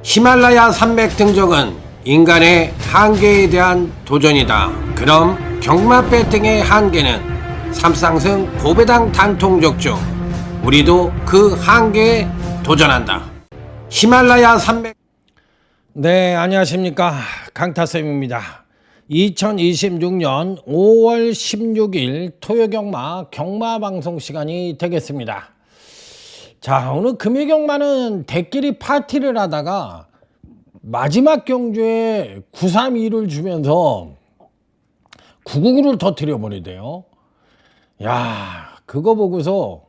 히말라야 산맥 등적은 인간의 한계에 대한 도전이다. 그럼 경마 배팅의 한계는 삼상승 고배당 단통적 중 우리도 그 한계에 도전한다. 히말라야 산맥. 네, 안녕하십니까, 강타쌤입니다. 2026년 5월 16일 토요경마 경마방송 시간이 되겠습니다. 자, 오늘 금요경마는 대끼리 파티를 하다가 마지막 경주에 932를 주면서 999를 터뜨려 버리대요. 야, 그거 보고서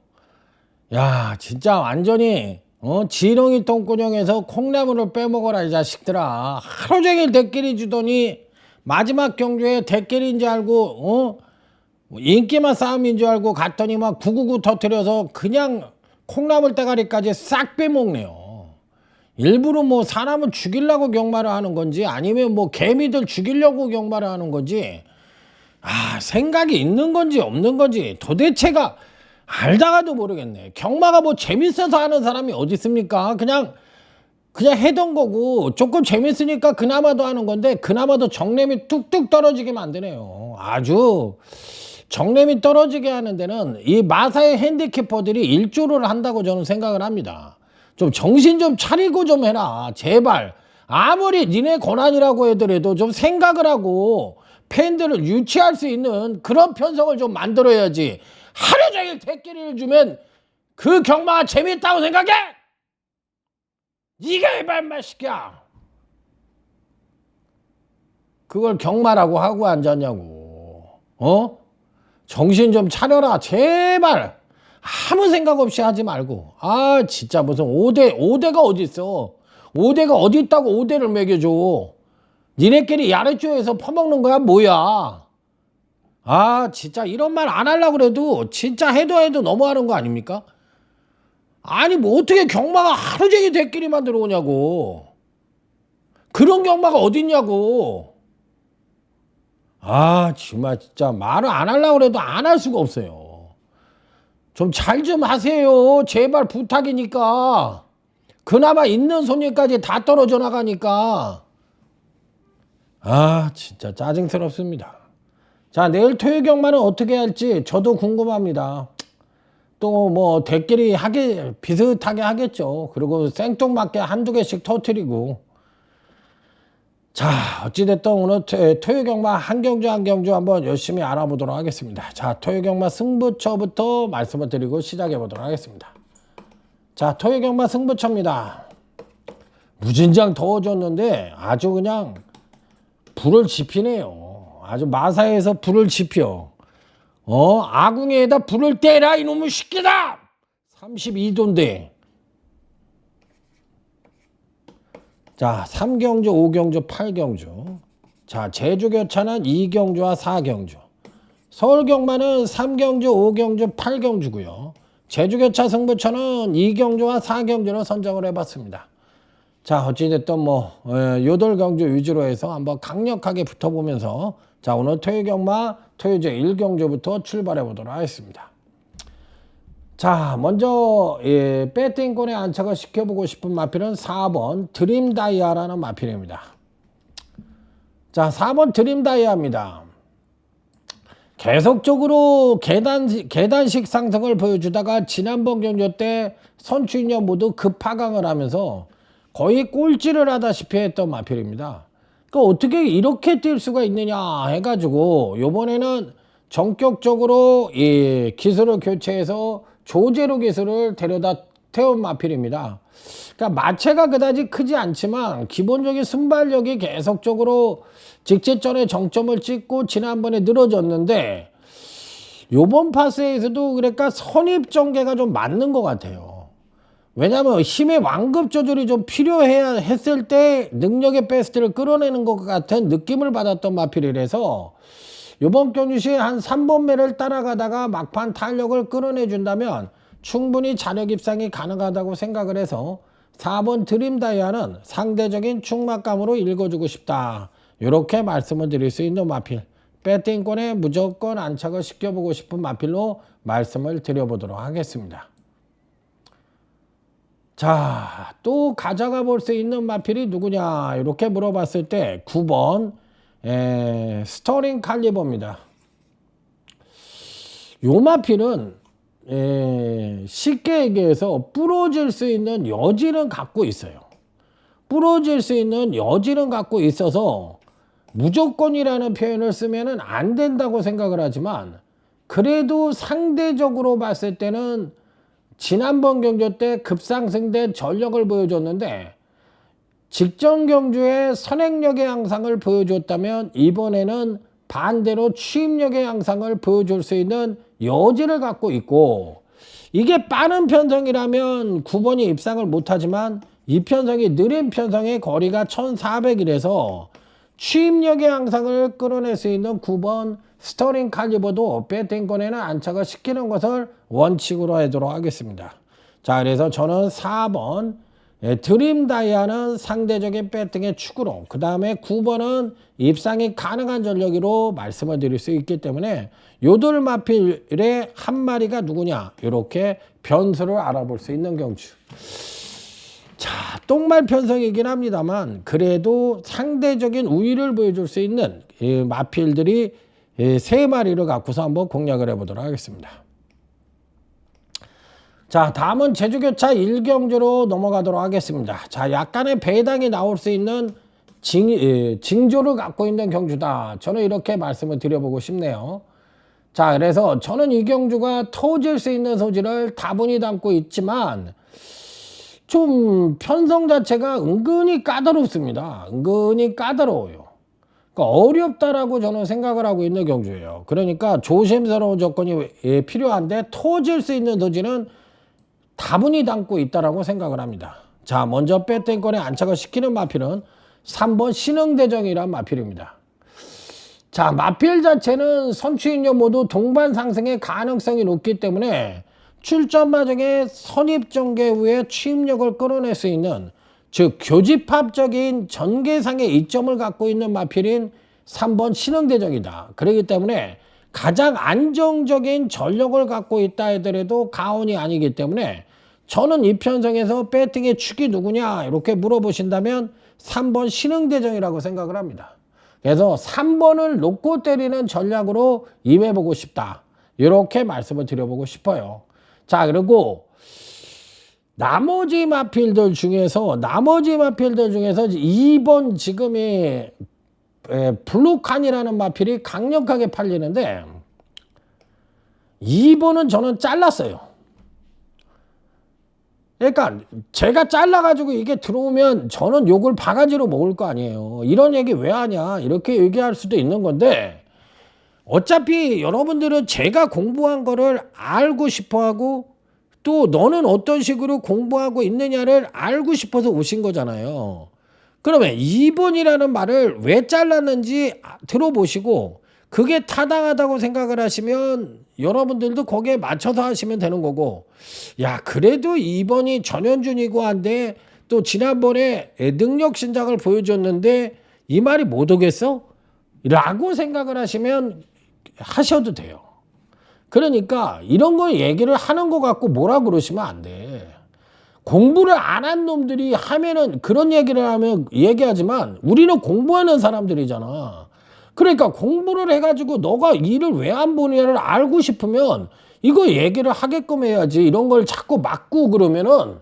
야, 진짜 완전히 지렁이 똥구녕에서 콩나물을 빼먹어라 이 자식들아. 하루 종일 대끼리 주더니 마지막 경주에 대끼리인 줄 알고 인기만 싸움인 줄 알고 갔더니 막 999 터뜨려서 그냥 콩나물 대가리까지 싹 빼먹네요. 일부러 뭐 사람을 죽이려고 경마를 하는 건지 아니면 뭐 개미들 죽이려고 경마를 하는 건지 생각이 있는 건지 없는 건지 도대체가 알다가도 모르겠네. 경마가 뭐 재밌어서 하는 사람이 어디 있습니까? 그냥 해던 거고 조금 재밌으니까 그나마도 하는 건데 그나마도 정냄이 뚝뚝 떨어지게 만드네요. 아주 정냄이 떨어지게 하는 데는 이 마사의 핸디캐퍼들이 일조를 한다고 저는 생각을 합니다. 좀 정신 좀 차리고 좀 해라. 제발. 아무리 니네 권한이라고 하더라도 좀 생각을 하고 팬들을 유치할 수 있는 그런 편성을 좀 만들어야지. 하루 종일 대끼리를 주면 그 경마가 재밌다고 생각해? 네가 해봐 임마 시키야. 그걸 경마라고 하고 앉았냐고. 정신 좀 차려라 제발. 아무 생각 없이 하지 말고. 진짜 무슨 5대가 어디 있어. 5대가 어디 있다고 5대를 먹여줘. 니네끼리 야릇조에서 퍼먹는 거야 뭐야. 진짜 이런 말 안 하려고 그래도 진짜 해도 너무하는 거 아닙니까? 아니 뭐 어떻게 경마가 하루 종일 대끼리만 들어오냐고. 그런 경마가 어딨냐고. 정말 진짜 말을 안 하려고 그래도 안 할 수가 없어요. 좀 잘 좀 하세요. 제발 부탁이니까. 그나마 있는 손님까지 다 떨어져 나가니까. 진짜 짜증스럽습니다. 자, 내일 토요경마는 어떻게 할지 저도 궁금합니다. 또 뭐 대끼리 비슷하게 하겠죠. 그리고 생뚱맞게 한두 개씩 터뜨리고. 자, 어찌됐든 오늘 토요경마 한 경주 한번 열심히 알아보도록 하겠습니다. 자, 토요경마 승부처부터 말씀을 드리고 시작해 보도록 하겠습니다. 자, 토요경마 승부처입니다. 무진장 더워졌는데 아주 그냥 불을 지피네요. 아주 마사에서 불을 지펴. 아궁이에다 불을 떼라 이놈의 새끼다. 32도인데. 자, 3경주, 5경주, 8경주. 자, 제주교차는 2경주와 4경주. 서울경마는 3경주, 5경주, 8경주고요. 제주교차 승부처는 2경주와 4경주로 선정을 해봤습니다. 자, 어찌됐든 뭐 요돌경주 위주로 해서 한번 강력하게 붙어보면서 자, 오늘 토요경마 토요제 1경주부터 출발해 보도록 하겠습니다. 자, 먼저 배팅권에 안착을 시켜보고 싶은 마필은 4번 드림다이아라는 마필입니다. 자, 4번 드림다이아입니다. 계속적으로 계단식 상승을 보여주다가 지난번 경주 때 선출녀 모두 급하강을 하면서 거의 꼴찌를 하다시피 했던 마필입니다. 그러니까 어떻게 이렇게 뛸 수가 있느냐 해가지고 요번에는 전격적으로 이 기술을 교체해서 조제로 기술을 데려다 태운 마필입니다. 그러니까 마체가 그다지 크지 않지만 기본적인 순발력이 계속적으로 직제전에 정점을 찍고 지난번에 늘어졌는데 요번 파스에서도 그러니까 선입 전개가 좀 맞는 것 같아요. 왜냐하면 힘의 완급 조절이 좀 필요해야 했을 때 능력의 베스트를 끌어내는 것 같은 느낌을 받았던 마필이라서 이번 경주시 한 3번매를 따라가다가 막판 탄력을 끌어내준다면 충분히 자력 입상이 가능하다고 생각을 해서 4번 드림다이아는 상대적인 충막감으로 읽어주고 싶다. 이렇게 말씀을 드릴 수 있는 마필. 배팅권에 무조건 안착을 시켜보고 싶은 마필로 말씀을 드려보도록 하겠습니다. 자, 또 가져가 볼 수 있는 마필이 누구냐 이렇게 물어봤을 때 9번 스터링 칼리버입니다. 요 마필은 쉽게 얘기해서 부러질 수 있는 여지는 갖고 있어요. 부러질 수 있는 여지는 갖고 있어서 무조건이라는 표현을 쓰면은 안 된다고 생각을 하지만, 그래도 상대적으로 봤을 때는 지난번 경주 때 급상승된 전력을 보여줬는데 직전 경주에 선행력의 양상을 보여줬다면 이번에는 반대로 추임력의 양상을 보여줄 수 있는 여지를 갖고 있고, 이게 빠른 편성이라면 9번이 입상을 못하지만 이 편성이 느린 편성의 거리가 1400이라서 추임력의 양상을 끌어낼 수 있는 9번 스터링 칼리버도 배팅권에는 안착을 시키는 것을 원칙으로 하도록 하겠습니다. 자, 그래서 저는 4번 드림 다이아는 상대적인 배팅의 축으로, 그 다음에 9번은 입상이 가능한 전력으로 말씀을 드릴 수 있기 때문에 요들 마필의 한 마리가 누구냐 이렇게 변수를 알아볼 수 있는 경주. 자, 똥말 편성이긴 합니다만 그래도 상대적인 우위를 보여줄 수 있는 이 마필들이 세 마리를 갖고서 한번 공략을 해보도록 하겠습니다. 자, 다음은 제주교차 1경주로 넘어가도록 하겠습니다. 자, 약간의 배당이 나올 수 있는 징조를 갖고 있는 경주다. 저는 이렇게 말씀을 드려보고 싶네요. 자, 그래서 저는 이 경주가 터질 수 있는 소지를 다분히 담고 있지만 좀 편성 자체가 은근히 까다롭습니다. 은근히 까다로워요. 그러니까 어렵다라고 저는 생각을 하고 있는 경주예요. 그러니까 조심스러운 조건이 필요한데 터질 수 있는 소지는 다분히 담고 있다라고 생각을 합니다. 자, 먼저 배팅권에 안착을 시키는 마필은 3번 신흥대정이란 마필입니다. 자, 마필 자체는 선취인력 모두 동반 상승의 가능성이 높기 때문에 출전 과정에 선입전개 후에 추임력을 끌어낼 수 있는, 즉 교집합적인 전개상의 이점을 갖고 있는 마필인 3번 신흥대정이다. 그렇기 때문에 가장 안정적인 전력을 갖고 있다 하더라도 가온이 아니기 때문에 저는 이 편성에서 배팅의 축이 누구냐 이렇게 물어보신다면 3번 신흥대정이라고 생각을 합니다. 그래서 3번을 놓고 때리는 전략으로 임해보고 싶다. 이렇게 말씀을 드려보고 싶어요. 자, 그리고 나머지 마필들 중에서 2번 지금이 블루칸이라는 마필이 강력하게 팔리는데 2번은 저는 잘랐어요. 그러니까 제가 잘라가지고 이게 들어오면 저는 욕을 바가지로 먹을 거 아니에요. 이런 얘기 왜 하냐 이렇게 얘기할 수도 있는 건데, 어차피 여러분들은 제가 공부한 거를 알고 싶어하고 또 너는 어떤 식으로 공부하고 있느냐를 알고 싶어서 오신 거잖아요. 그러면 2번이라는 말을 왜 잘랐는지 들어보시고 그게 타당하다고 생각을 하시면 여러분들도 거기에 맞춰서 하시면 되는 거고, 야, 그래도 2번이 전현준이고 한데 또 지난번에 능력 신작을 보여줬는데 이 말이 못 오겠어? 라고 생각을 하시면 하셔도 돼요. 그러니까 이런 거 얘기를 하는 거 갖고 뭐라 그러시면 안 돼. 공부를 안 한 놈들이 하면은 그런 얘기를 하면 얘기하지만 우리는 공부하는 사람들이잖아. 그러니까 공부를 해가지고 너가 일을 왜 안 보느냐를 알고 싶으면 이거 얘기를 하게끔 해야지. 이런 걸 자꾸 막고 그러면은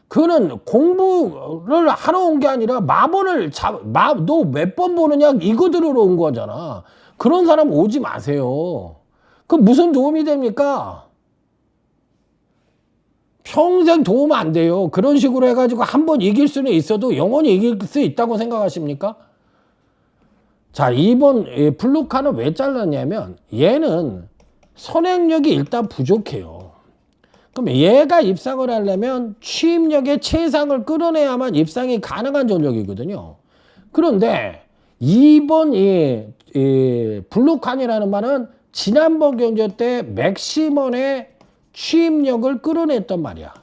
그는 공부를 하러 온 게 아니라 마번을 너 몇 번 보느냐 이거 들으러 온 거잖아. 그런 사람 오지 마세요. 그 무슨 도움이 됩니까? 평생 도움 안 돼요. 그런 식으로 해가지고 한번 이길 수는 있어도 영원히 이길 수 있다고 생각하십니까? 자, 2번 블루카는 왜 잘랐냐면 얘는 선행력이 일단 부족해요. 그럼 얘가 입상을 하려면 추임력의 최상을 끌어내야만 입상이 가능한 전력이거든요. 그런데 2번 이 블루칸이라는 말은 지난번 경주 때 맥시먼의 추임력을 끌어냈단 말이야.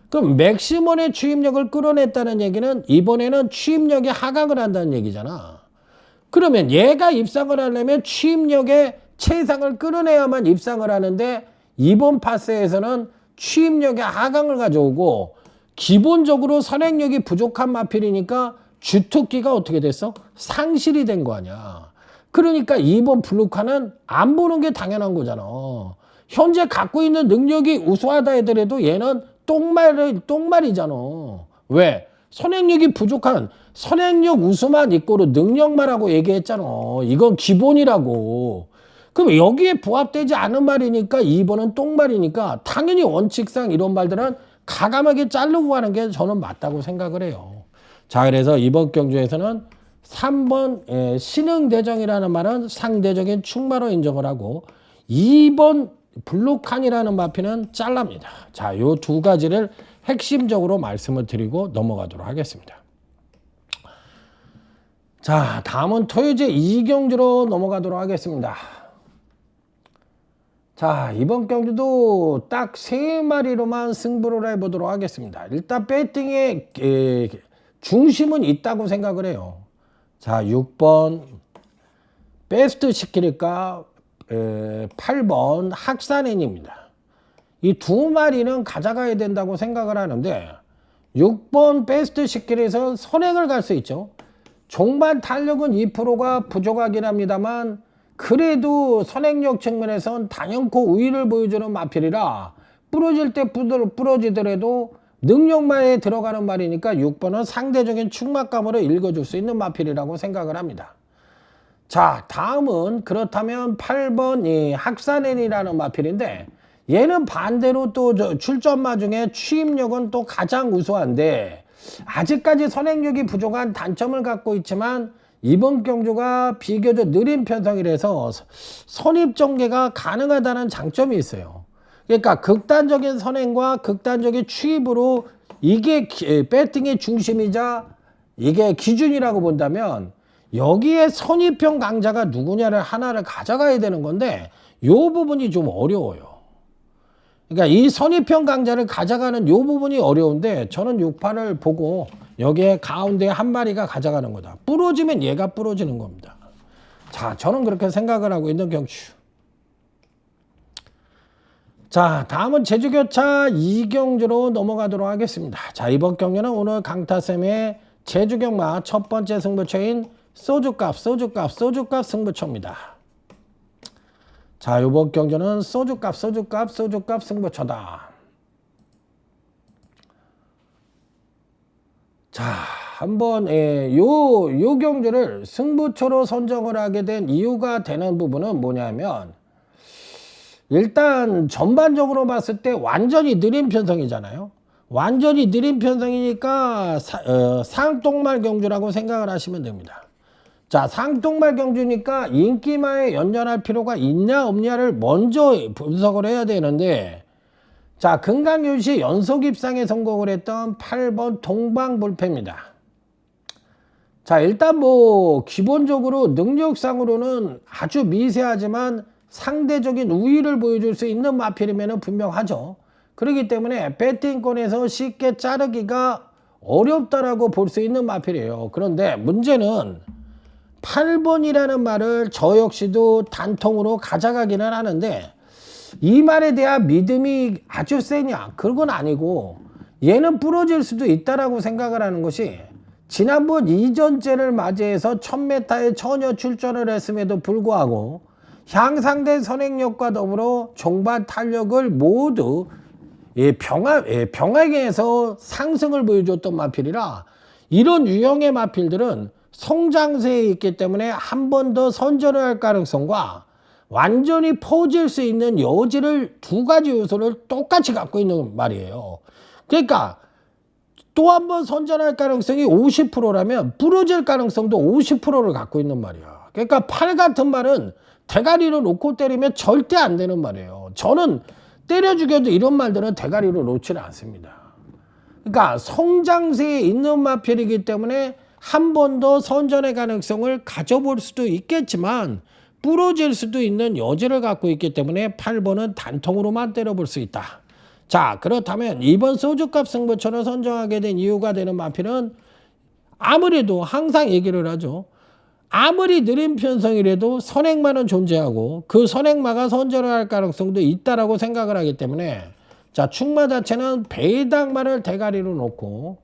그럼 맥시먼의 추임력을 끌어냈다는 얘기는 이번에는 추임력이 하강을 한다는 얘기잖아. 그러면 얘가 입상을 하려면 추임력의 최상을 끌어내야만 입상을 하는데 이번 파스에서는 추임력의 하강을 가져오고 기본적으로 선행력이 부족한 마필이니까 주특기가 어떻게 됐어? 상실이 된 거 아니야. 그러니까 2번 블루카는 안 보는 게 당연한 거잖아. 현재 갖고 있는 능력이 우수하다 하더라도 얘는 똥말이잖아. 왜? 선행력이 부족한, 선행력 우수만 있고로 능력만 하고 얘기했잖아. 이건 기본이라고. 그럼 여기에 부합되지 않은 말이니까 2번은 똥말이니까 당연히 원칙상 이런 말들은 가감하게 자르고 가는 게 저는 맞다고 생각을 해요. 자, 그래서 이번 경주에서는 3번 신흥대정이라는 말은 상대적인 충마로 인정을 하고 2번 블루칸이라는 마피는 잘랍니다. 자, 요 두 가지를 핵심적으로 말씀을 드리고 넘어가도록 하겠습니다. 자, 다음은 토요제 2경주로 넘어가도록 하겠습니다. 자, 이번 경주도 딱 3마리로만 승부를 해보도록 하겠습니다. 일단 배팅에 중심은 있다고 생각을 해요. 자, 6번 베스트 시키니까 8번 학산인입니다. 이 두 마리는 가져가야 된다고 생각을 하는데 6번 베스트 시킬에서 선행을 갈 수 있죠. 종반 탄력은 2%가 부족하긴 합니다만 그래도 선행력 측면에선 단연코 우위를 보여주는 마필이라 부러질 때 부러지더라도 능력만에 들어가는 말이니까 6번은 상대적인 충막감으로 읽어줄 수 있는 마필이라고 생각을 합니다. 자, 다음은 그렇다면 8번 이 학산엔이라는 마필인데 얘는 반대로 또 출전마 중에 취입력은 또 가장 우수한데 아직까지 선행력이 부족한 단점을 갖고 있지만 이번 경주가 비교적 느린 편성이라서 선입 전개가 가능하다는 장점이 있어요. 그러니까 극단적인 선행과 극단적인 취입으로 이게 배팅의 중심이자 이게 기준이라고 본다면 여기에 선입형 강자가 누구냐를 하나를 가져가야 되는 건데 이 부분이 좀 어려워요. 그러니까 이 선입형 강자를 가져가는 이 부분이 어려운데 저는 6판을 보고 여기에 가운데 한 마리가 가져가는 거다. 부러지면 얘가 부러지는 겁니다. 자, 저는 그렇게 생각을 하고 있는 경주. 자, 다음은 제주교차 2경주로 넘어가도록 하겠습니다. 자, 이번 경주는 오늘 강타쌤의 제주경마 첫 번째 승부처인 소주값 승부처입니다. 자, 이번 경주는 소주값 승부처다. 자, 한번 요 경주를 승부처로 선정을 하게 된 이유가 되는 부분은 뭐냐면 일단 전반적으로 봤을 때 완전히 느린 편성이잖아요. 완전히 느린 편성이니까 상똥말 경주라고 생각을 하시면 됩니다. 자, 상똥말 경주니까 인기마에 연연할 필요가 있냐 없냐를 먼저 분석을 해야 되는데 자, 금강윤시 연속 입상에 성공을 했던 8번 동방불패입니다. 자, 일단 뭐 기본적으로 능력상으로는 아주 미세하지만 상대적인 우위를 보여줄 수 있는 마필이면 분명하죠. 그렇기 때문에 배팅권에서 쉽게 자르기가 어렵다라고 볼 수 있는 마필이에요. 그런데 문제는 8번이라는 말을 저 역시도 단통으로 가져가기는 하는데 이 말에 대한 믿음이 아주 세냐? 그건 아니고 얘는 부러질 수도 있다라고 생각을 하는 것이 지난번 이전째를 맞이해서 1000m에 전혀 출전을 했음에도 불구하고 향상된 선행력과 더불어 종반 탄력을 모두 병행해서 상승을 보여줬던 마필이라 이런 유형의 마필들은 성장세에 있기 때문에 한 번 더 선전을 할 가능성과 완전히 퍼질 수 있는 여지를 두 가지 요소를 똑같이 갖고 있는 말이에요. 그러니까 또 한 번 선전할 가능성이 50%라면 부러질 가능성도 50%를 갖고 있는 말이야. 그러니까 팔 같은 말은 대가리로 놓고 때리면 절대 안 되는 말이에요. 저는 때려 죽여도 이런 말들은 대가리로 놓지는 않습니다. 그러니까 성장세에 있는 마필이기 때문에 한 번 더 선전의 가능성을 가져볼 수도 있겠지만 부러질 수도 있는 여지를 갖고 있기 때문에 8번은 단통으로만 때려볼 수 있다. 자, 그렇다면 이번 소주값 승부처를 선정하게 된 이유가 되는 마필은 아무래도 항상 얘기를 하죠. 아무리 느린 편성이라도 선행마는 존재하고 그 선행마가 선전을 할 가능성도 있다라고 생각을 하기 때문에 자, 충마 자체는 배당말을 대가리로 놓고,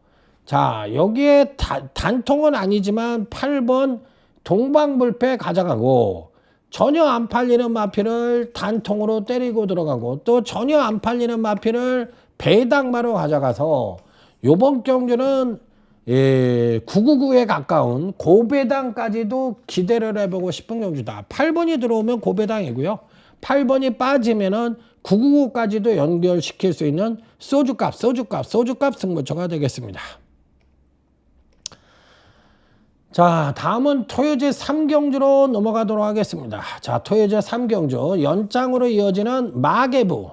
자, 여기에 단통은 아니지만 8번 동방불패 가져가고, 전혀 안 팔리는 마필을 단통으로 때리고 들어가고, 또 전혀 안 팔리는 마필을 배당마로 가져가서 요번 경주는 999에 가까운 고배당까지도 기대를 해보고 싶은 경주다. 8번이 들어오면 고배당이고요. 8번이 빠지면은 999까지도 연결시킬 수 있는 소주값 승부처가 되겠습니다. 자, 다음은 토요제 3경주로 넘어가도록 하겠습니다. 자, 토요제 3경주 연장으로 이어지는 마계부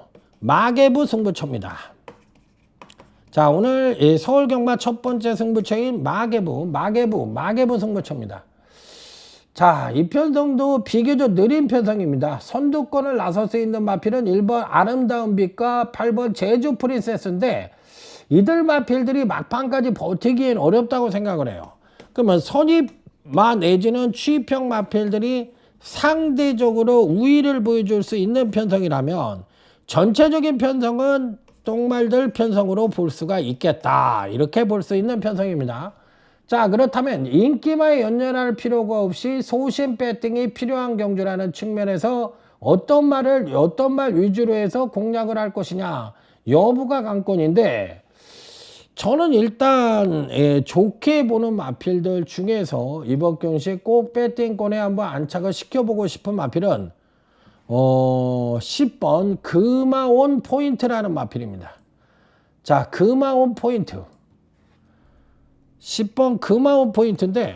승부처입니다. 자, 오늘 서울 경마 첫 번째 승부처인 마계부 승부처입니다. 자, 이 편성도 비교적 느린 편성입니다. 선두권을 나설 수 있는 마필은 1번 아름다운 빛과 8번 제주 프린세스인데, 이들 마필들이 막판까지 버티기엔 어렵다고 생각을 해요. 그러면 선입마 내지는 취입형 마필들이 상대적으로 우위를 보여줄 수 있는 편성이라면, 전체적인 편성은 똥말들 편성으로 볼 수가 있겠다, 이렇게 볼 수 있는 편성입니다. 자, 그렇다면 인기마에 연연할 필요가 없이 소신 배팅이 필요한 경주라는 측면에서 어떤 말 위주로 해서 공략을 할 것이냐 여부가 관건인데, 저는 일단 좋게 보는 마필들 중에서 이번 경시 꼭 배팅권에 한번 안착을 시켜보고 싶은 마필은 10번 금화온 포인트라는 마필입니다. 자, 금화온 포인트 10번 금화온 포인트인데,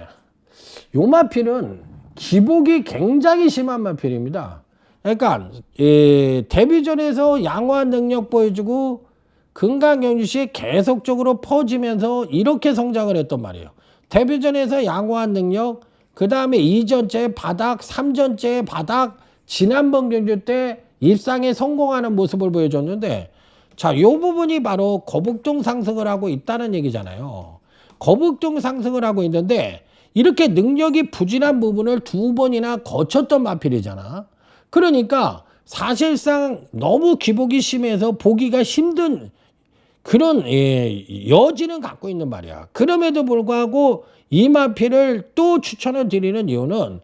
요 마필은 기복이 굉장히 심한 마필입니다. 그러니까 데뷔전에서 양호한 능력 보여주고 금강경주시에 계속적으로 퍼지면서 이렇게 성장을 했단 말이에요. 데뷔전에서 양호한 능력, 그 다음에 2전째 바닥, 3전째 바닥, 지난번 경주 때 입상에 성공하는 모습을 보여줬는데, 자, 요 부분이 바로 거북동 상승을 하고 있다는 얘기잖아요. 거북동 상승을 하고 있는데 이렇게 능력이 부진한 부분을 2번이나 거쳤던 마필이잖아. 그러니까 사실상 너무 기복이 심해서 보기가 힘든 그런 여지는 갖고 있는 말이야. 그럼에도 불구하고 이 마필을 또 추천을 드리는 이유는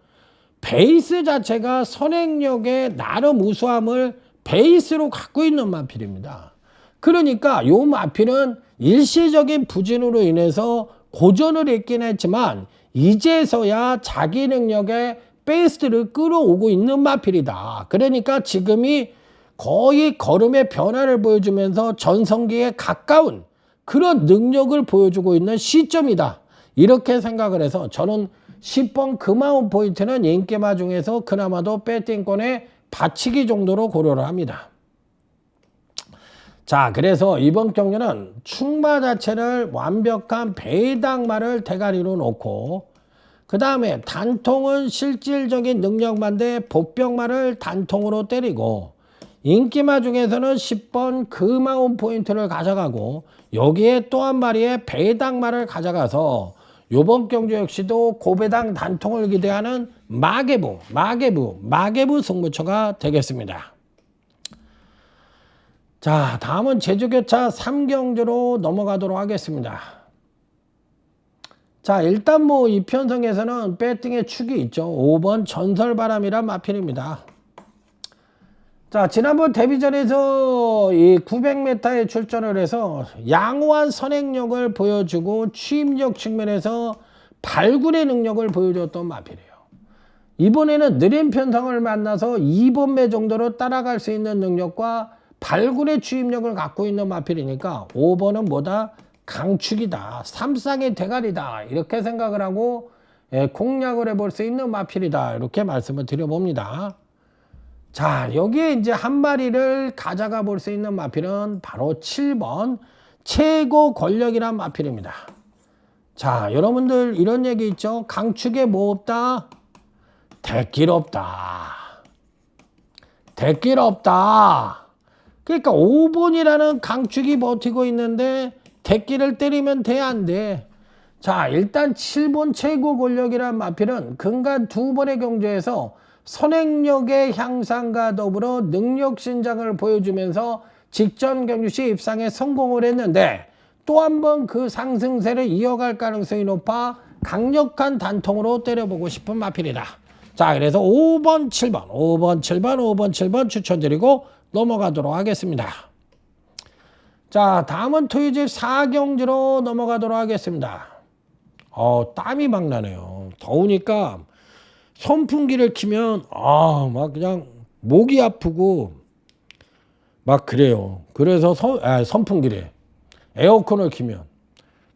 베이스 자체가 선행력의 나름 우수함을 베이스로 갖고 있는 마필입니다. 그러니까 이 마필은 일시적인 부진으로 인해서 고전을 했긴 했지만 이제서야 자기 능력의 베이스를 끌어오고 있는 마필이다. 그러니까 지금이 거의 걸음의 변화를 보여주면서 전성기에 가까운 그런 능력을 보여주고 있는 시점이다, 이렇게 생각을 해서 저는 10번 금화온 포인트는 인기마 중에서 그나마도 배팅권에 받치기 정도로 고려를 합니다. 자, 그래서 이번 경주는 충마 자체를 완벽한 배당말을 대가리로 놓고, 그 다음에 단통은 실질적인 능력만대 복병말을 단통으로 때리고, 인기마 중에서는 10번 금화온 포인트를 가져가고, 여기에 또 한 마리의 배당말을 가져가서 요번 경주 역시도 고배당 단통을 기대하는 마계부 승부처가 되겠습니다. 자, 다음은 제주교차 3경주로 넘어가도록 하겠습니다. 자, 일단 뭐 이 편성에서는 배팅의 축이 있죠. 5번 전설바람이란 마필입니다. 자, 지난번 데뷔전에서 이 900m에 출전을 해서 양호한 선행력을 보여주고 취임력 측면에서 발굴의 능력을 보여줬던 마필이에요. 이번에는 느린 편성을 만나서 2번매 정도로 따라갈 수 있는 능력과 발굴의 취임력을 갖고 있는 마필이니까 5번은 뭐다? 강축이다. 삼쌍의 대가리다. 이렇게 생각을 하고 공략을 해볼 수 있는 마필이다. 이렇게 말씀을 드려봅니다. 자, 여기에 이제 한 마리를 가져가 볼 수 있는 마필은 바로 7번 최고 권력이란 마필입니다. 자, 여러분들 이런 얘기 있죠? 강축에 뭐 없다? 대길 없다. 대길 없다. 그러니까 5번이라는 강축이 버티고 있는데 대길을 때리면 돼, 안 돼? 자, 일단 7번 최고 권력이란 마필은 근간 2번의 경주에서 선행력의 향상과 더불어 능력 신장을 보여주면서 직전 경주시 입상에 성공을 했는데 또 한 번 그 상승세를 이어갈 가능성이 높아 강력한 단통으로 때려보고 싶은 마필이다. 자, 그래서 5번, 7번, 5번, 7번, 5번, 7번 추천드리고 넘어가도록 하겠습니다. 자, 다음은 토요집 4경주로 넘어가도록 하겠습니다. 땀이 막 나네요. 더우니까 선풍기를 키면 막 그냥 목이 아프고 막 그래요. 그래서 선풍기래. 에어컨을 키면.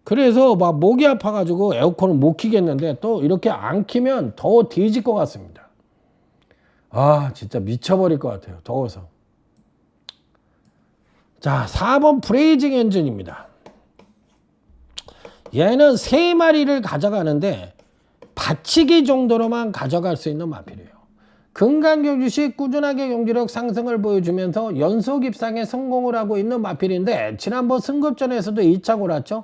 그래서 막 목이 아파가지고 에어컨을 못 키겠는데 또 이렇게 안 키면 더 뒤질 것 같습니다. 진짜 미쳐버릴 것 같아요. 더워서. 자, 4번 브레이징 엔진입니다. 얘는 3마리를 가져가는데 받치기 정도로만 가져갈 수 있는 마필이에요. 금강경주시 꾸준하게 경주력 상승을 보여주면서 연속 입상에 성공을 하고 있는 마필인데 지난번 승급전에서도 2차 골았죠.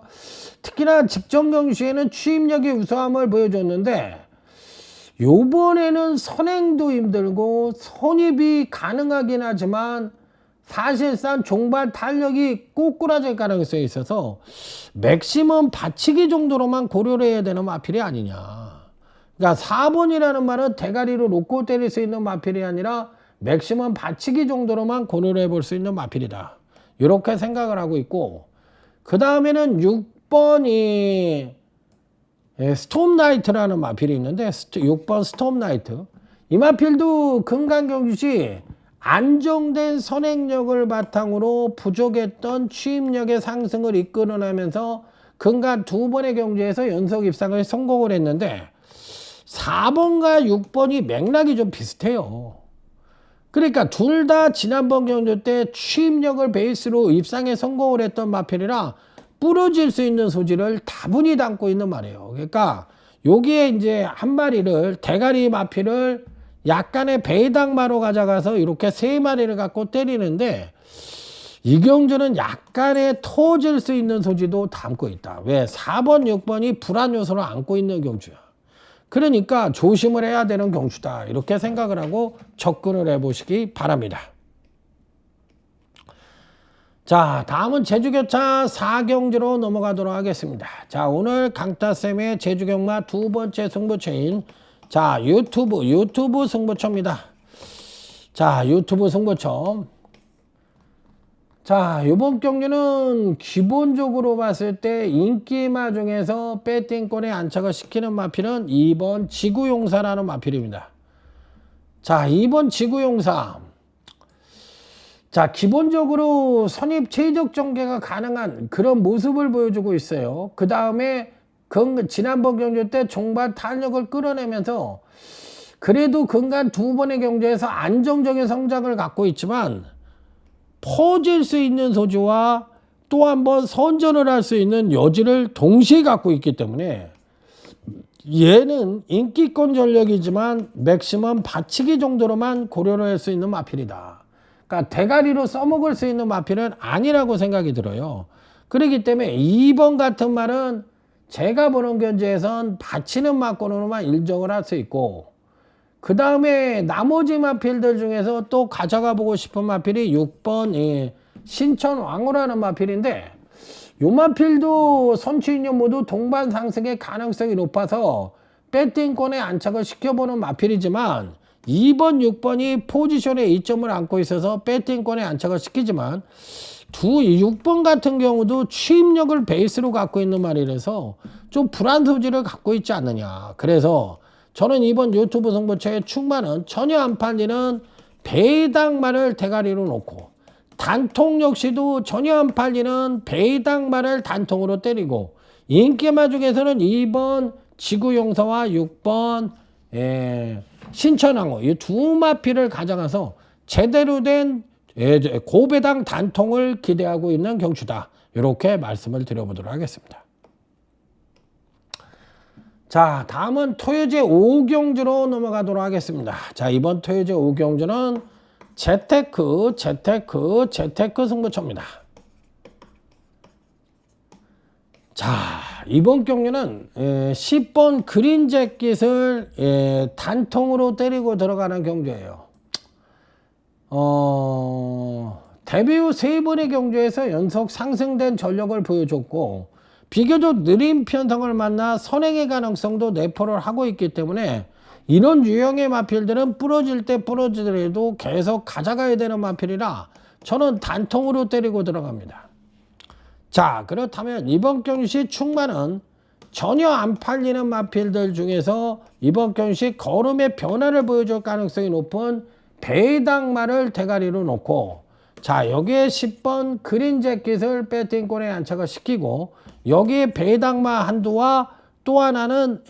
특히나 직전 경주시에는 추임력의 우수함을 보여줬는데 요번에는 선행도 힘들고 선입이 가능하긴 하지만 사실상 종발 탄력이 꼬꾸라질 가능성이 있어서 맥시멈 받치기 정도로만 고려를 해야 되는 마필이 아니냐. 그러니까 4번이라는 말은 대가리로 놓고 때릴 수 있는 마필이 아니라 맥시멈 받치기 정도로만 고려를 해볼 수 있는 마필이다. 이렇게 생각을 하고 있고, 그 다음에는 6번이 스톰나이트라는 마필이 있는데 6번 스톰나이트. 이 마필도 금강경주시 안정된 선행력을 바탕으로 부족했던 취임력의 상승을 이끌어내면서 금강 2번의 경주에서 연속 입상을 성공을 했는데 4번과 6번이 맥락이 좀 비슷해요. 그러니까 둘 다 지난번 경주 때 취임력을 베이스로 입상에 성공을 했던 마필이라 부러질 수 있는 소지를 다분히 담고 있는 말이에요. 그러니까 여기에 이제 한 마리를 대가리 마필을 약간의 배당마로 가져가서 이렇게 3마리를 갖고 때리는데 이 경주는 약간의 터질 수 있는 소지도 담고 있다. 왜? 4번, 6번이 불안 요소를 안고 있는 경주야. 그러니까 조심을 해야 되는 경주다. 이렇게 생각을 하고 접근을 해보시기 바랍니다. 자, 다음은 제주교차 4경주로 넘어가도록 하겠습니다. 자, 오늘 강타쌤의 제주경마 2번째 승부처인 자, 유튜브 승부처입니다. 자, 유튜브 승부처. 자, 이번 경주는 기본적으로 봤을 때 인기마 중에서 배팅권에 안착을 시키는 마필은 2번 지구용사라는 마필입니다. 자, 2번 지구용사. 자, 기본적으로 선입 최적 전개가 가능한 그런 모습을 보여주고 있어요. 그 다음에 지난번 경주 때 종발 탄력을 끌어내면서 그래도 근간 2번의 경주에서 안정적인 성장을 갖고 있지만 퍼질 수 있는 소지와 또 한 번 선전을 할 수 있는 여지를 동시에 갖고 있기 때문에 얘는 인기권 전력이지만 맥시멈 받치기 정도로만 고려를 할 수 있는 마필이다. 그러니까 대가리로 써먹을 수 있는 마필은 아니라고 생각이 들어요. 그렇기 때문에 2번 같은 말은 제가 보는 견지에선 받치는 마권으로만 일정을 할 수 있고, 그 다음에 나머지 마필들 중에서 또 가져가 보고 싶은 마필이 6번 신천왕후라는 마필인데 요 마필도 선취인연 모두 동반 상승의 가능성이 높아서 배팅권에 안착을 시켜보는 마필이지만 2번, 6번이 포지션에 이점을 안고 있어서 배팅권에 안착을 시키지만 6번 같은 경우도 취임력을 베이스로 갖고 있는 말이라서 좀 불안 소지를 갖고 있지 않느냐. 그래서 저는 이번 유튜브 승부처의 충만은 전혀 안 팔리는 배당말을 대가리로 놓고 단통 역시도 전혀 안 팔리는 배당말을 단통으로 때리고 인기마 중에서는 2번 지구용사와 6번 신천왕후 이 두 마필을 가져가서 제대로 된 고배당 단통을 기대하고 있는 경주다. 이렇게 말씀을 드려보도록 하겠습니다. 자, 다음은 토요제 5경주로 넘어가도록 하겠습니다. 자, 이번 토요제 5경주는 재테크 승부처입니다. 자, 이번 경주는 10번 그린잭깃을 단통으로 때리고 들어가는 경주예요. 데뷔 후 3번의 경주에서 연속 상승된 전력을 보여줬고 비교적 느린 편성을 만나 선행의 가능성도 내포를 하고 있기 때문에 이런 유형의 마필들은 부러질 때 부러지더라도 계속 가져가야 되는 마필이라 저는 단통으로 때리고 들어갑니다. 자, 그렇다면 이번 경주시 충만은 전혀 안 팔리는 마필들 중에서 이번 경주시 걸음의 변화를 보여줄 가능성이 높은 배당마를 대가리로 놓고, 자, 여기에 10번 그린재킷을 배팅권에 안착을 시키고 여기에 배당마 한두와 또 하나는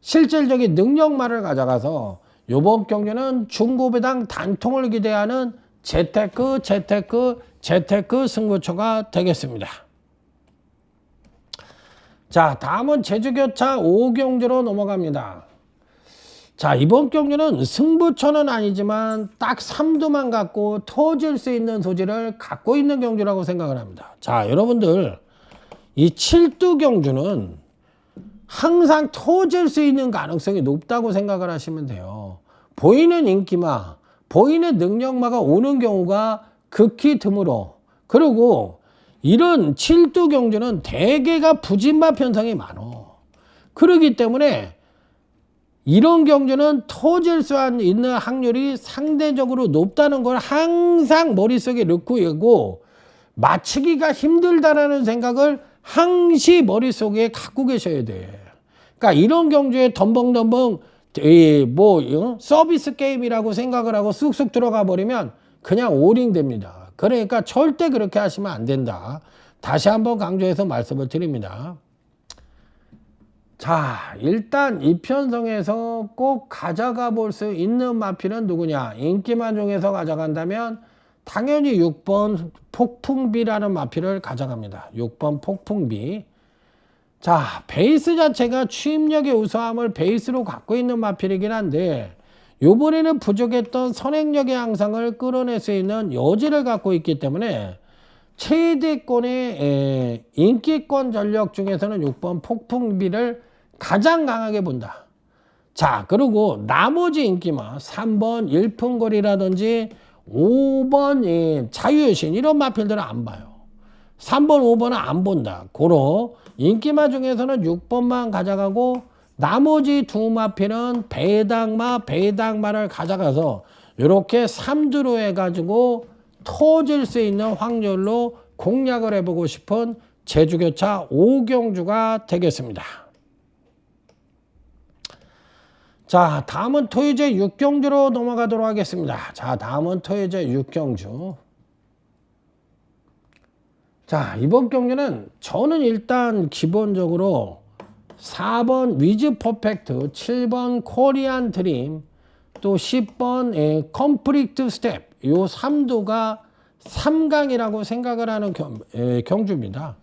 실질적인 능력마를 가져가서 이번 경주는 중고배당 단통을 기대하는 재테크 승부처가 되겠습니다. 자, 다음은 제주교차 5경주로 넘어갑니다. 자, 이번 경주는 승부처는 아니지만 딱 3두만 갖고 터질 수 있는 소지를 갖고 있는 경주라고 생각을 합니다. 자, 여러분들 이 7두 경주는 항상 터질 수 있는 가능성이 높다고 생각을 하시면 돼요. 보이는 인기마, 보이는 능력마가 오는 경우가 극히 드물어. 그리고 이런 7두 경주는 대개가 부진마 편성이 많어. 그렇기 때문에 이런 경주는 터질 수 있는 확률이 상대적으로 높다는 걸 항상 머릿속에 넣고 있고, 맞추기가 힘들다라는 생각을 항시 머릿속에 갖고 계셔야 돼. 그러니까 이런 경주에 덤벙덤벙 서비스 게임이라고 생각을 하고 쑥쑥 들어가 버리면 그냥 오링 됩니다. 그러니까 절대 그렇게 하시면 안 된다. 다시 한번 강조해서 말씀을 드립니다. 자, 일단 이 편성에서 꼭 가져가 볼 수 있는 마필은 누구냐? 인기마 중에서 가져간다면 당연히 6번 폭풍비라는 마필을 가져갑니다. 6번 폭풍비. 자, 베이스 자체가 추임력의 우수함을 베이스로 갖고 있는 마필이긴 한데 요번에는 부족했던 선행력의 향상을 끌어낼 수 있는 여지를 갖고 있기 때문에 최대권의 인기권 전력 중에서는 6번 폭풍비를 가장 강하게 본다. 자, 그리고 나머지 인기마 3번 일품거리라든지 5번 자유여신 이런 마필들은 안 봐요. 3번 5번은 안 본다. 고로 인기마 중에서는 6번만 가져가고 나머지 두 마필은 배당마를 가져가서 이렇게 3두로 해가지고 터질 수 있는 확률로 공략을 해보고 싶은 제주교차 5경주가 되겠습니다. 자, 다음은 토요제 6경주로 넘어가도록 하겠습니다. 자, 다음은 토요제 6경주. 자, 이번 경주는 저는 일단 기본적으로 4번 위즈 퍼펙트, 7번 코리안 드림, 또 10번 컴플리트 스텝, 요 3두가 3강이라고 생각을 하는 경주입니다.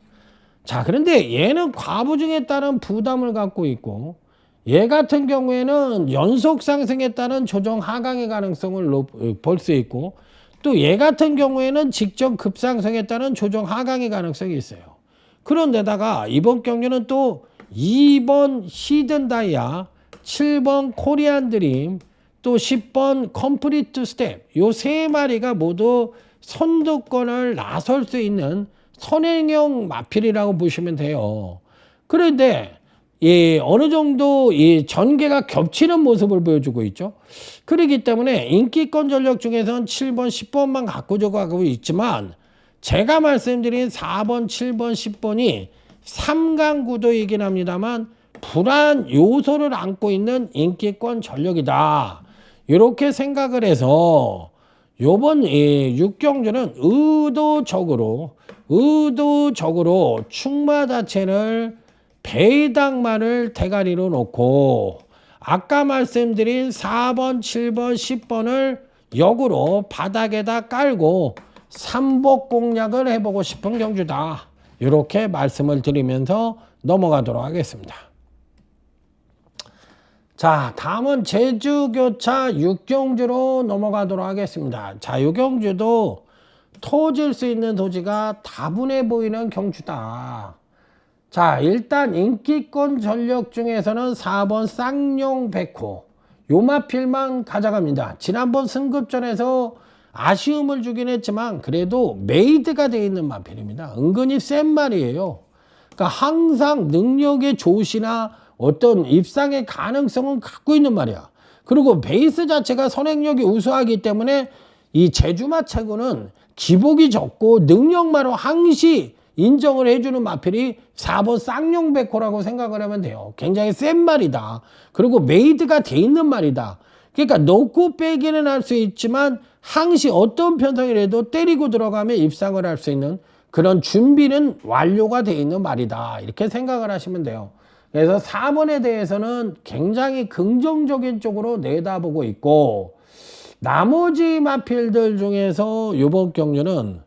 자, 그런데 얘는 과부중에 따른 부담을 갖고 있고 얘 같은 경우에는 연속 상승에 따른 조정 하강의 가능성을 볼 수 있고 또 얘 같은 경우에는 직접 급상승에 따른 조정 하강의 가능성이 있어요. 그런데다가 이번 경주는 또 2번 히든다이아, 7번 코리안 드림, 또 10번 컴플리트 스텝 요 세 마리가 모두 선두권을 나설 수 있는 선행형 마필이라고 보시면 돼요. 그런데 어느 정도 전개가 겹치는 모습을 보여주고 있죠. 그렇기 때문에 인기권 전력 중에서는 7번, 10번만 갖고 가고 있지만 제가 말씀드린 4번, 7번, 10번이 3강 구도이긴 합니다만 불안 요소를 안고 있는 인기권 전력이다. 이렇게 생각을 해서 요번 6경주는 의도적으로 충마 자체를 배당만을 대가리로 놓고 아까 말씀드린 4번, 7번, 10번을 역으로 바닥에다 깔고 삼복 공략을 해보고 싶은 경주다. 이렇게 말씀을 드리면서 넘어가도록 하겠습니다. 자, 다음은 제주교차 6경주로 넘어가도록 하겠습니다. 자, 이 경주도 터질 수 있는 도지가 다분해 보이는 경주다. 자, 일단 인기권 전력 중에서는 4번 쌍용 백호 요 마필만 가져갑니다. 지난번 승급전에서 아쉬움을 주긴 했지만 그래도 메이드가 되어 있는 마필입니다. 은근히 센 말이에요. 그러니까 항상 능력의 조시나 어떤 입상의 가능성은 갖고 있는 말이야. 그리고 베이스 자체가 선행력이 우수하기 때문에 이 제주마차고는 기복이 적고 능력만으로 항시 인정을 해주는 마필이 4번 쌍용백호라고 생각을 하면 돼요. 굉장히 센 말이다. 그리고 메이드가 돼 있는 말이다. 그러니까 넣고 빼기는 할 수 있지만 항시 어떤 편성이라도 때리고 들어가면 입상을 할 수 있는 그런 준비는 완료가 돼 있는 말이다. 이렇게 생각을 하시면 돼요. 그래서 4번에 대해서는 굉장히 긍정적인 쪽으로 내다보고 있고, 나머지 마필들 중에서 이번 경주는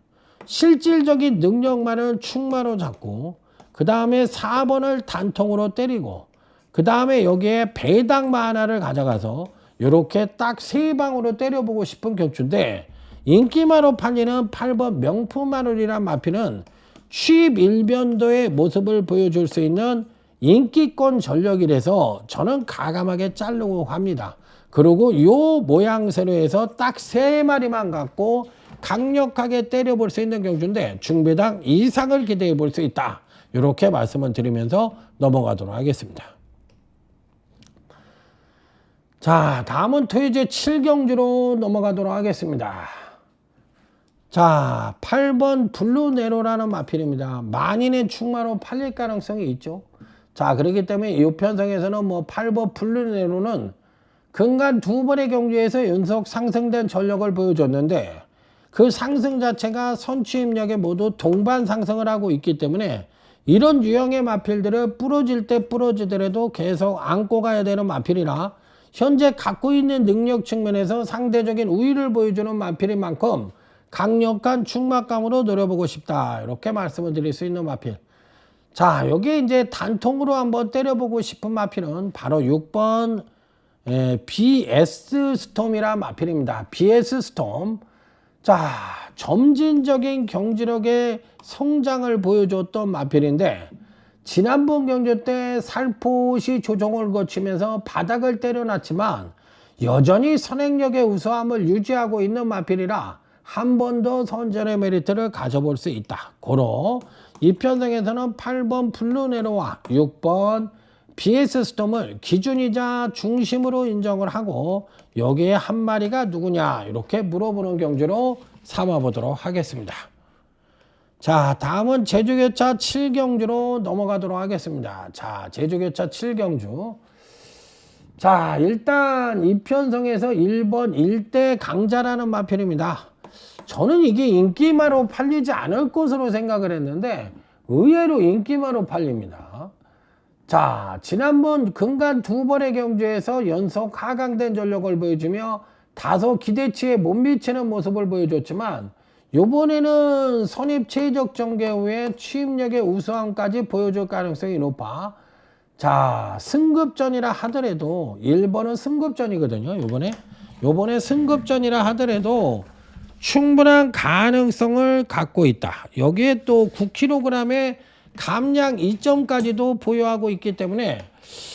실질적인 능력만을 충마로 잡고 그 다음에 4번을 단통으로 때리고 그 다음에 여기에 배당마 하나를 가져가서 이렇게 딱 3방으로 때려보고 싶은 격주인데, 인기마로 팔리는 8번 명품마눌이란 마필은 취입 일변도의 모습을 보여줄 수 있는 인기권 전력이라서 저는 가감하게 자르고 합니다. 그리고 요 모양새로 해서 딱 3마리만 갖고 강력하게 때려볼 수 있는 경주인데 중배당 이상을 기대해 볼 수 있다. 이렇게 말씀을 드리면서 넘어가도록 하겠습니다. 자, 다음은 토요제 7경주로 넘어가도록 하겠습니다. 자, 8번 블루네로라는 마필입니다. 만인의 충마로 팔릴 가능성이 있죠. 자, 그렇기 때문에 이 편성에서는 뭐 8번 블루네로는 근간 2번의 경주에서 연속 상승된 전력을 보여줬는데 그 상승 자체가 선취입력에 모두 동반 상승을 하고 있기 때문에 이런 유형의 마필들을 부러질 때 부러지더라도 계속 안고 가야 되는 마필이라 현재 갖고 있는 능력 측면에서 상대적인 우위를 보여주는 마필인 만큼 강력한 충막감으로 노려보고 싶다. 이렇게 말씀을 드릴 수 있는 마필. 자, 여기에 이제 단통으로 한번 때려보고 싶은 마필은 바로 6번 BS 스톰이란 마필입니다. BS 스톰. 자, 점진적인 경지력의 성장을 보여줬던 마필인데 지난번 경주 때 살포시 조정을 거치면서 바닥을 때려놨지만 여전히 선행력의 우수함을 유지하고 있는 마필이라 한 번 더 선전의 메리트를 가져볼 수 있다. 고로 이 편성에서는 8번 블루네로와 6번 BS 스톰을 기준이자 중심으로 인정을 하고 여기에 한 마리가 누구냐 이렇게 물어보는 경주로 삼아보도록 하겠습니다. 자, 다음은 제주교차 7경주로 넘어가도록 하겠습니다. 자, 제주교차 7경주. 자, 일단 이 편성에서 1번 일대 강자라는 마필입니다. 저는 이게 인기마로 팔리지 않을 것으로 생각을 했는데 의외로 인기마로 팔립니다. 자, 지난번 근간 2번의 경주에서 연속 하강된 전력을 보여주며 다소 기대치에 못 미치는 모습을 보여줬지만 이번에는 선입 최적 전개 후에 취입력의 우수함까지 보여줄 가능성이 높아. 자, 승급전이라 하더라도 1번은 승급전이거든요. 요번에 승급전이라 하더라도 충분한 가능성을 갖고 있다. 여기에 또 9kg의 감량 2점까지도 보유하고 있기 때문에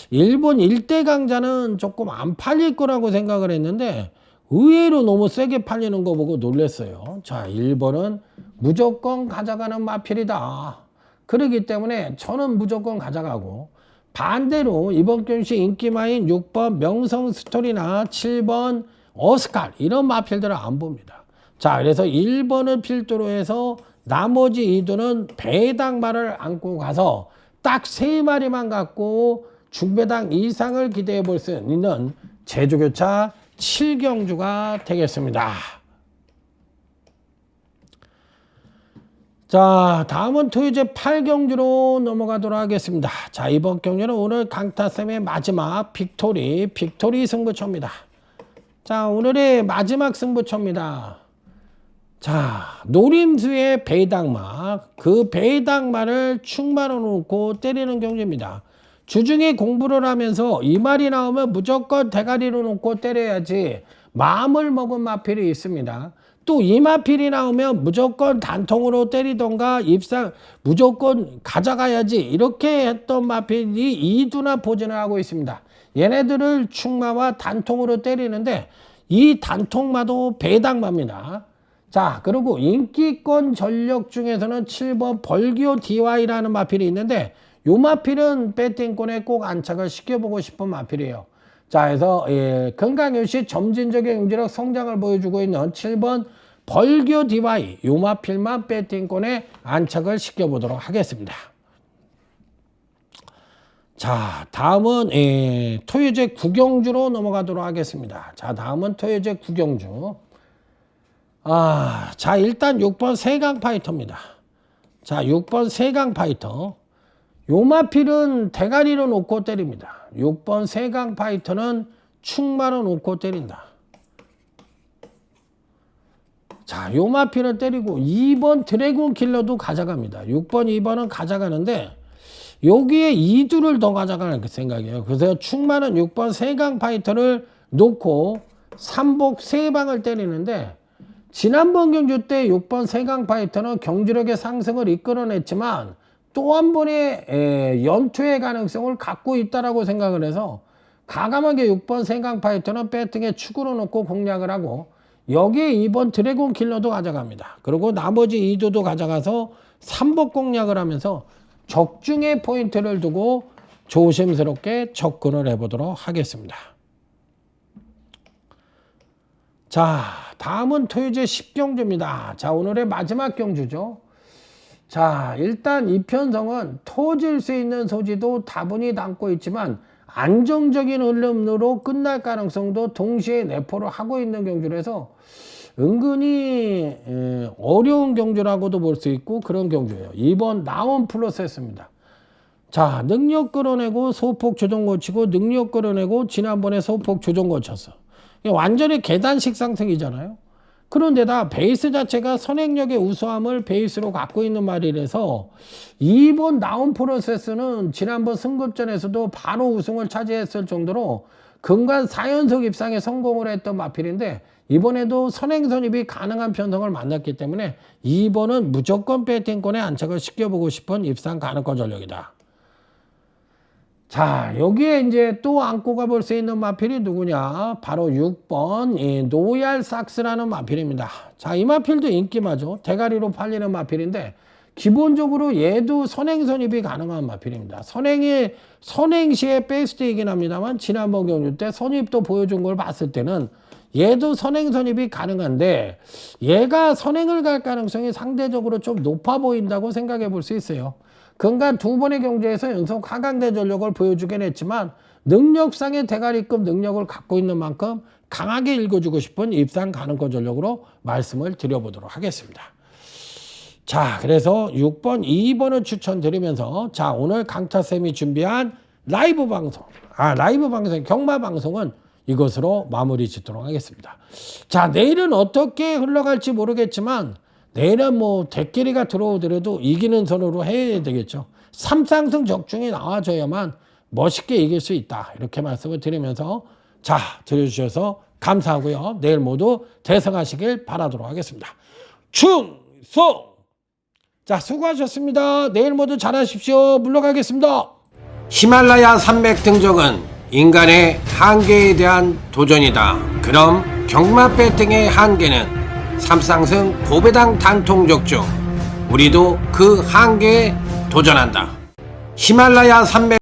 일본 일대 강자는 조금 안 팔릴 거라고 생각을 했는데 의외로 너무 세게 팔리는 거 보고 놀랐어요. 자, 1번은 무조건 가져가는 마필이다. 그렇기 때문에 저는 무조건 가져가고, 반대로 이번 경시 인기마인 6번 명성 스토리나 7번 어스칼 이런 마필들은 안 봅니다. 자, 그래서 1번을 필두로 해서 나머지 2두는 배당마를 안고 가서 딱 3마리만 갖고 중배당 이상을 기대해 볼 수 있는 제주교차 7경주가 되겠습니다. 자, 다음은 토요제 8경주로 넘어가도록 하겠습니다. 자, 이번 경주는 오늘 강타쌤의 마지막 빅토리 승부처입니다. 자, 오늘의 마지막 승부처입니다. 자, 노림수의 배당마, 그 배당마를 충마로 놓고 때리는 경주입니다. 주중에 공부를 하면서 이 말이 나오면 무조건 대가리로 놓고 때려야지 마음을 먹은 마필이 있습니다. 또 이 마필이 나오면 무조건 단통으로 때리던가 입상 무조건 가져가야지 이렇게 했던 마필이 2두나 포진을 하고 있습니다. 얘네들을 충마와 단통으로 때리는데 이 단통마도 배당마입니다. 자, 그리고 인기권 전력 중에서는 7번 벌기호 DY라는 마필이 있는데 요 마필은 배팅권에 꼭 안착을 시켜보고 싶은 마필이에요. 자, 그래서 건강유시 점진적인 경제력 성장을 보여주고 있는 7번 벌기호 DY 요 마필만 배팅권에 안착을 시켜보도록 하겠습니다. 자, 다음은 토요제 구경주로 넘어가도록 하겠습니다. 자, 다음은 토요제 구경주. 자, 일단 6번 세강 파이터입니다. 자, 6번 세강 파이터. 요 마필은 대가리로 놓고 때립니다. 6번 세강 파이터는 충마로 놓고 때린다. 자, 요 마필은 때리고 2번 드래곤 킬러도 가져갑니다. 6번, 2번은 가져가는데 여기에 2두를 더 가져가는 생각이에요. 그래서 충마는 6번 세강 파이터를 놓고 3복 3방을 때리는데 지난번 경주 때 6번 세강 파이터는 경주력의 상승을 이끌어냈지만 또 한 번의 연투의 가능성을 갖고 있다라고 생각을 해서 과감하게 6번 세강 파이터는 배팅에 축으로 놓고 공략을 하고 여기에 2번 드래곤 킬러도 가져갑니다. 그리고 나머지 2두도 가져가서 3복 공략을 하면서 적중의 포인트를 두고 조심스럽게 접근을 해보도록 하겠습니다. 자, 다음은 토요제 10경주입니다. 자, 오늘의 마지막 경주죠. 자, 일단 이 편성은 터질 수 있는 소지도 다분히 담고 있지만 안정적인 흐름으로 끝날 가능성도 동시에 내포를 하고 있는 경주라서 은근히 어려운 경주라고도 볼 수 있고 그런 경주예요. 2번 나온 플러스였습니다. 자, 능력 끌어내고 소폭 조정 거치고 능력 끌어내고 지난번에 소폭 조정 거쳤어. 완전히 계단식 상승이잖아요. 그런데다 베이스 자체가 선행력의 우수함을 베이스로 갖고 있는 말이라서 2번 나온 프로세스는 지난번 승급전에서도 바로 우승을 차지했을 정도로 근간 4연속 입상에 성공을 했던 마필인데 이번에도 선행선입이 가능한 편성을 만났기 때문에 2번은 무조건 배팅권에 안착을 시켜보고 싶은 입상 가능권 전력이다. 자, 여기에 이제 또 안고 가볼 수 있는 마필이 누구냐? 바로 6번 노얄 삭스라는 마필입니다. 자, 이 마필도 인기마죠. 대가리로 팔리는 마필인데 기본적으로 얘도 선행선입이 가능한 마필입니다. 선행시의 베스트이긴 합니다만 지난번 경주 때 선입도 보여준 걸 봤을 때는 얘도 선행선입이 가능한데 얘가 선행을 갈 가능성이 상대적으로 좀 높아 보인다고 생각해 볼 수 있어요. 근간 두 번의 경주에서 연속 하강대 전력을 보여주긴 했지만 능력상의 대가리급 능력을 갖고 있는 만큼 강하게 읽어주고 싶은 입상 가능권 전력으로 말씀을 드려보도록 하겠습니다. 자, 그래서 6번, 2번을 추천드리면서 자, 오늘 강타쌤이 준비한 라이브 방송, 경마 방송은 이것으로 마무리 짓도록 하겠습니다. 자, 내일은 어떻게 흘러갈지 모르겠지만 내일은 뭐 대끼리가 들어오더라도 이기는 선으로 해야 되겠죠. 3상승 적중이 나와줘야만 멋있게 이길 수 있다. 이렇게 말씀을 드리면서 자, 들어주셔서 감사하고요. 내일 모두 대성하시길 바라도록 하겠습니다. 충성! 자, 수고하셨습니다. 내일 모두 잘하십시오. 물러가겠습니다. 히말라야 산맥 등정은 인간의 한계에 대한 도전이다. 그럼 경마 배팅의 한계는 삼상승 고배당 단통적 중 우리도 그 한계에 도전한다. 히말라야 산맥